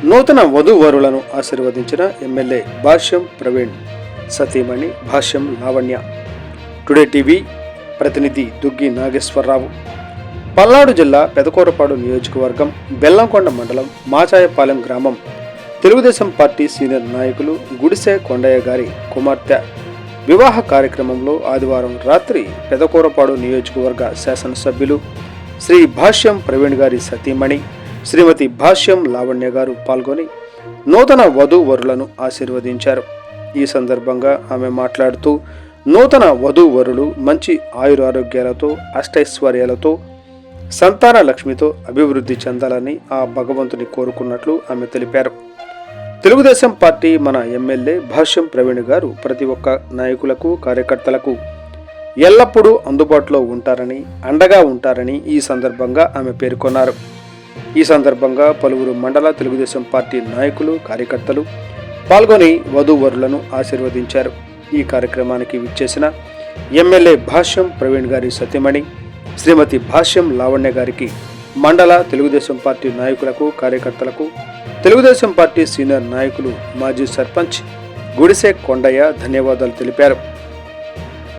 నూతన వధూవరులను ఆశీర్వదించిన ఎమ్మెల్యే భాష్యం ప్రవీణ్ సతీమణి భాష్యం లావణ్య. టుడే టీవీ ప్రతినిధి దుగ్గి నాగేశ్వరరావు. పల్నాడు జిల్లా పెదకూరపాడు నియోజకవర్గం బెల్లంకొండ మండలం మాచాయపాలెం గ్రామం తెలుగుదేశం పార్టీ సీనియర్ నాయకులు గుడిసె కొండయ్య గారి కుమార్తె వివాహ కార్యక్రమంలో ఆదివారం రాత్రి పెదకూరపాడు నియోజకవర్గ శాసనసభ్యులు శ్రీ భాష్యం ప్రవీణ్ గారి సతీమణి శ్రీమతి భాష్యం లావణ్య గారు పాల్గొని నూతన వధూవరులను ఆశీర్వదించారు. ఈ సందర్భంగా ఆమె మాట్లాడుతూ నూతన వధూవరులు మంచి ఆయురారోగ్యాలతో అష్టైశ్వర్యాలతో సంతాన లక్ష్మితో అభివృద్ధి చెందాలని ఆ భగవంతుని కోరుకున్నట్లు ఆమె తెలిపారు. తెలుగుదేశం పార్టీ మన ఎమ్మెల్యే భాష్యం ప్రవీణ్ గారు ప్రతి ఒక్క నాయకులకు కార్యకర్తలకు ఎల్లప్పుడూ అందుబాటులో ఉంటారని అండగా ఉంటారని ఈ సందర్భంగా ఆమె పేర్కొన్నారు. ఈ సందర్భంగా పలువురు మండల తెలుగుదేశం పార్టీ నాయకులు కార్యకర్తలు పాల్గొని వధూవరులను ఆశీర్వదించారు. ఈ కార్యక్రమానికి విచ్చేసిన ఎమ్మెల్యే భాష్యం ప్రవీణ్ గారి సతీమణి శ్రీమతి భాష్యం లావణ్య గారికి మండల తెలుగుదేశం పార్టీ నాయకులకు కార్యకర్తలకు తెలుగుదేశం పార్టీ సీనియర్ నాయకులు మాజీ సర్పంచ్ గుడిసె కొండయ్య ధన్యవాదాలు తెలిపారు.